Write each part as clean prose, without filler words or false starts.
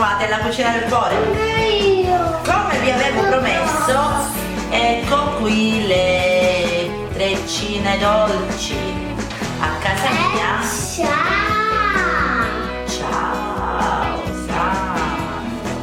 trovate alla cucina del cuore. Come vi avevo promesso, ecco qui le treccine dolci a casa mia. Ciao Sandro.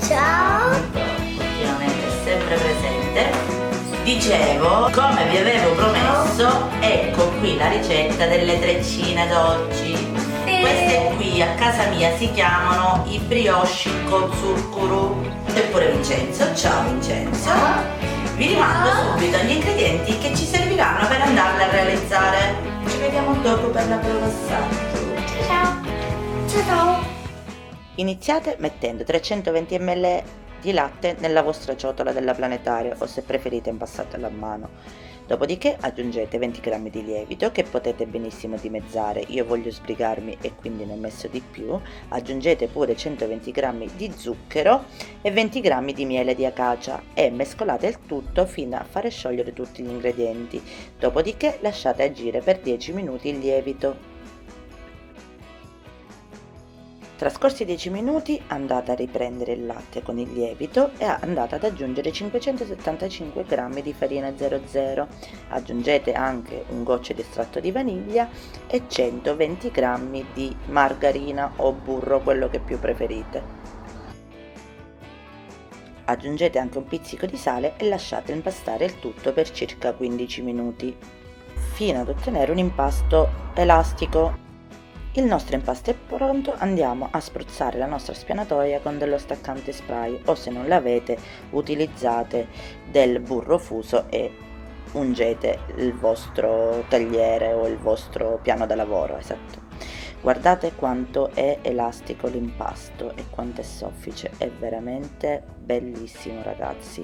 Ciao. Ultimamente sempre presente. Dicevo, come vi avevo promesso, ecco qui la ricetta delle treccine dolci. Queste qui a casa mia si chiamano i brioche con zucchero. E pure Vincenzo. Ciao Vincenzo. Vi rimando subito agli ingredienti che ci serviranno per andarle a realizzare. Ci vediamo dopo per la prova assaggio. Ciao. Ciao. Iniziate mettendo 320 ml di latte nella vostra ciotola della planetaria o, se preferite, impastatela a mano. Dopodiché aggiungete 20 g di lievito che potete benissimo dimezzare. Io voglio sbrigarmi e quindi ne ho messo di più. Aggiungete pure 120 g di zucchero e 20 g di miele di acacia e mescolate il tutto fino a fare sciogliere tutti gli ingredienti. Dopodiché lasciate agire per 10 minuti il lievito. Trascorsi 10 minuti andate a riprendere il latte con il lievito e andate ad aggiungere 575 g di farina 00. Aggiungete anche un goccio di estratto di vaniglia e 120 g di margarina o burro, quello che più preferite. Aggiungete anche un pizzico di sale e lasciate impastare il tutto per circa 15 minuti, fino ad ottenere un impasto elastico. Il nostro impasto è pronto, andiamo a spruzzare la nostra spianatoia con dello staccante spray o, se non l'avete, utilizzate del burro fuso e ungete il vostro tagliere o il vostro piano da lavoro, esatto. Guardate quanto è elastico l'impasto e quanto è soffice, è veramente bellissimo, ragazzi.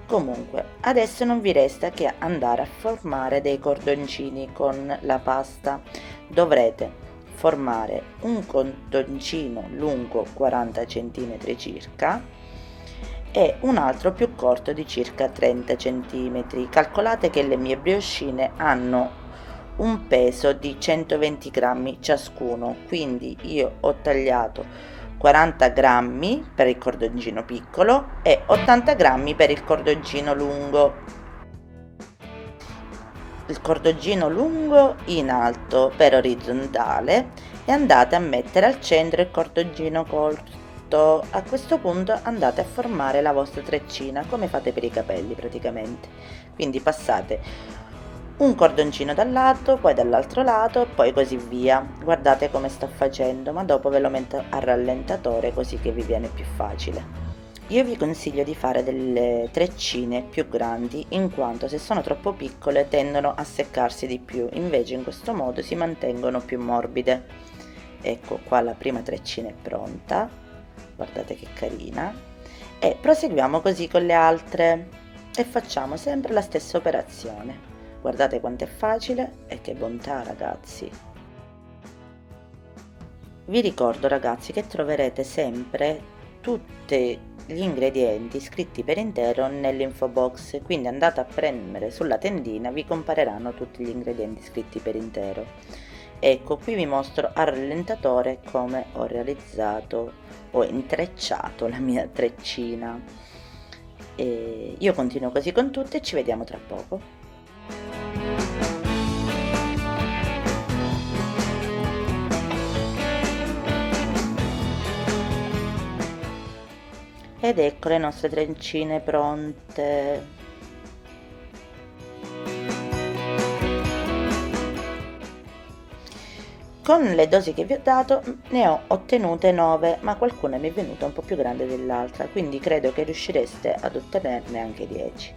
Comunque, adesso non vi resta che andare a formare dei cordoncini con la pasta. Dovrete formare un cordoncino lungo 40 cm circa e un altro più corto di circa 30 cm. Calcolate che le mie briochine hanno un peso di 120 g ciascuno, quindi io ho tagliato 40 g per il cordoncino piccolo e 80 g per il cordoncino lungo. Il cordoncino lungo in alto per orizzontale e andate a mettere al centro il cordoncino corto. A questo punto andate a formare la vostra treccina come fate per i capelli praticamente. Quindi passate un cordoncino dal lato, poi dall'altro lato e poi così via. Guardate come sto facendo, ma dopo ve lo metto a rallentatore così che vi viene più facile. Io vi consiglio di fare delle treccine più grandi, in quanto se sono troppo piccole tendono a seccarsi di più, invece in questo modo si mantengono più morbide. Ecco qua la prima treccina è pronta, guardate che carina, e proseguiamo così con le altre e facciamo sempre la stessa operazione. Guardate quanto è facile e che bontà, ragazzi. Vi ricordo, ragazzi, che troverete sempre tutti gli ingredienti scritti per intero nell'info box, quindi andate a premere sulla tendina, vi compareranno tutti gli ingredienti scritti per intero. Ecco, qui vi mostro al rallentatore come ho realizzato, ho intrecciato la mia treccina. E io continuo così con tutte e ci vediamo tra poco. Ed ecco le nostre treccine pronte. Con le dosi che vi ho dato ne ho ottenute 9, ma qualcuna mi è venuta un po' più grande dell'altra, quindi credo che riuscireste ad ottenerne anche 10.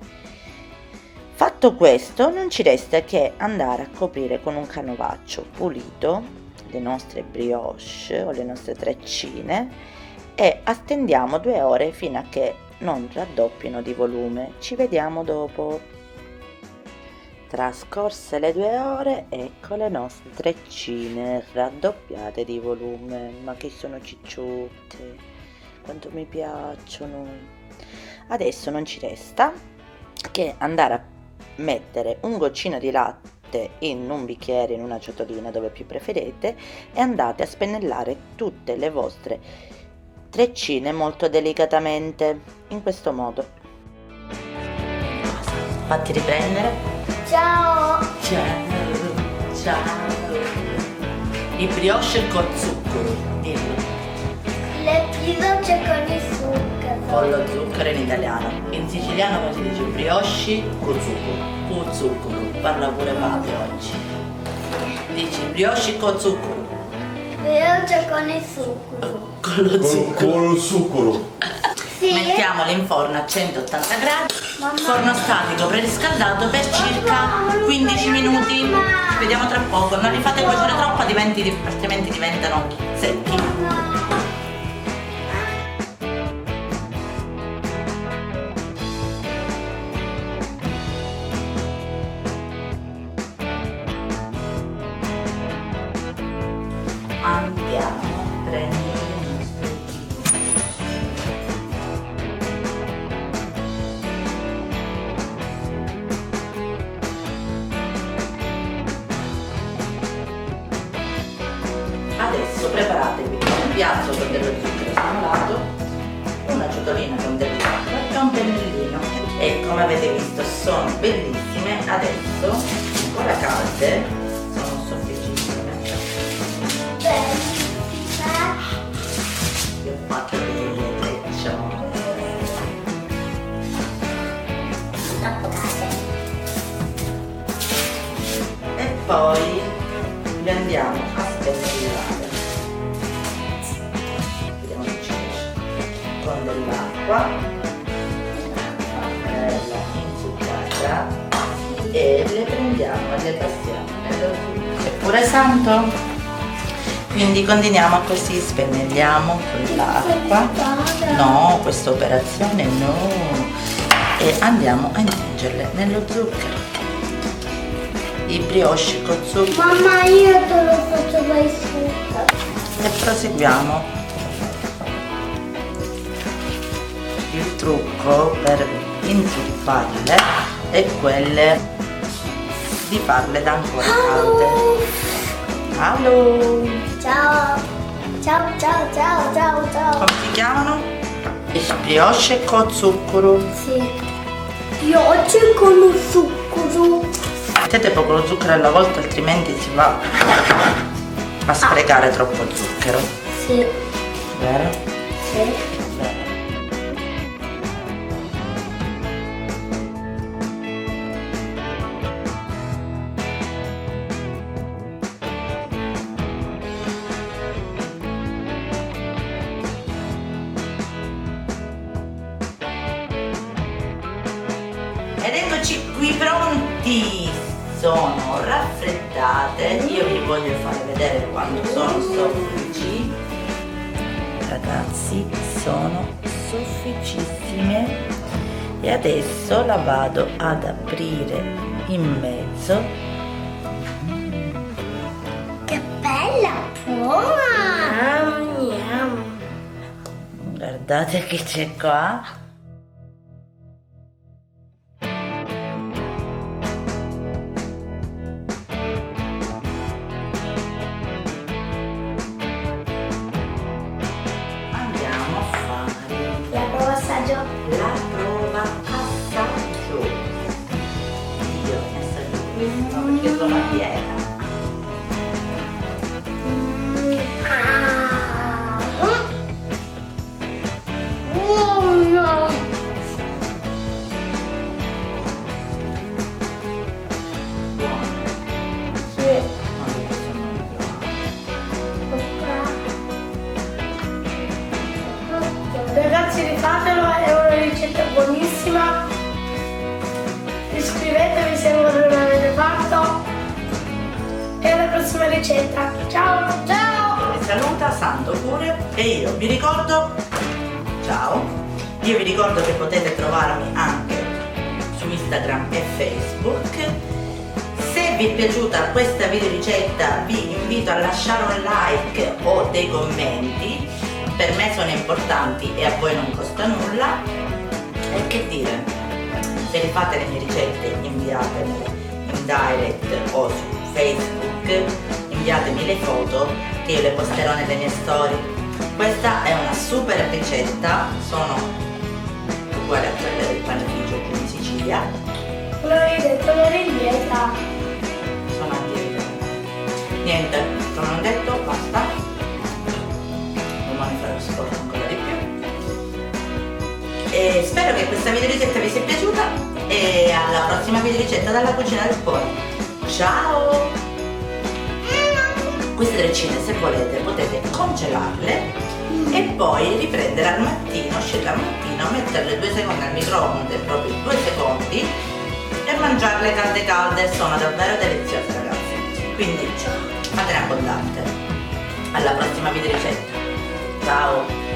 Fatto questo, non ci resta che andare a coprire con un canovaccio pulito le nostre brioche o le nostre treccine e attendiamo 2 ore fino a che non raddoppino di volume. Ci vediamo dopo. Trascorse le 2 ore, ecco le nostre treccine raddoppiate di volume. Ma che sono cicciotte, quanto mi piacciono. Adesso non ci resta che andare a mettere un goccino di latte in un bicchiere, in una ciotolina, dove più preferite, e andate a spennellare tutte le vostre treccine molto delicatamente, in questo modo. Fatti riprendere. Ciao. Ciao. I brioche con zucchero, dillo. Le brioche con il zucchero. Con lo zucchero in italiano. In siciliano come si dice? Brioche con zucchero. Con zucchero. Parla pure Fabio oggi. Dici brioche con zucchero. Brioche con il zucchero. Con lo zucchero. Con lo zucchero. Sì. Mettiamole in forno a 180 gradi. Mamma. Forno statico preriscaldato per circa 15 minuti. Ci vediamo tra poco. Non li fate cuocere troppo, altrimenti diventano secchi. Andiamo a prendere le nostre Adesso preparatevi un piatto con dello zucchero simulato, una ciotolina con dell'acqua e un pennellino. E come avete visto sono bellissime, adesso ancora calde, sono sofficissime. Io ho fatto delle trecciole. E poi li andiamo a spennellare. Vediamo che ci riesce. Con dell'acqua bella inzuccata e le prendiamo e le passiamo nello zucchero. È pure santo? Quindi continuiamo così, spennelliamo con l'acqua. No, questa operazione no. E andiamo a immergerle nello zucchero. I brioche con zucchero. Mamma, io te lo faccio mai zucchero. E proseguiamo. Il trucco per inzupparle è quelle di farle da ancora calde. Allo! Ciao. Ciao, ciao, ciao, ciao, ciao. Come si chiamano? I brioche con zucchero. Sì. Brioche con lo zucchero. Mettete poco lo zucchero alla volta, altrimenti si va a sprecare troppo zucchero. Sì. Vero? Sì. Ed eccoci qui pronti! Sono raffreddate, io vi voglio fare vedere quanto sono soffici. Ragazzi, sono sofficissime. E adesso la vado ad aprire in mezzo. Che bella, buona. Guardate che c'è qua. Andiamo a fare La prova assaggio. la prova assaggio. Io ne assaggio questo perché sono a dieta. Buono. Buono. Sì. Ma che sono buono. Ragazzi, rifatelo, è una ricetta buonissima. Iscrivetevi se non l'avete fatto. E alla prossima ricetta. Ciao, ciao! Vi saluta Santo pure e io vi ricordo, ciao, io vi ricordo che potete trovarmi anche su Instagram e Facebook. Se vi è piaciuta questa video ricetta vi invito a lasciare un like o dei commenti, per me sono importanti e a voi non costa nulla. E che dire, se rifate le mie ricette inviatemele in direct o su Facebook, inviatemi le foto che io le posterò nelle mie storie. Questa è una super ricetta, sono uguali a quelle del panificio qui in Sicilia. Non avevi detto, non eri in dieta. Sono a dieta. Niente, come ho detto, basta. Domani farò sport ancora di più. E spero che questa videoricetta vi sia piaciuta e alla prossima videoricetta dalla cucina del Pony. Ciao! Queste treccine, se volete, potete congelarle e poi riprendere al mattino, uscire al mattino, metterle 2 secondi al microonde, proprio 2 secondi, e mangiarle calde calde. Sono davvero deliziose, ragazzi, quindi fatene abbondante. Alla prossima videoricetta, ciao!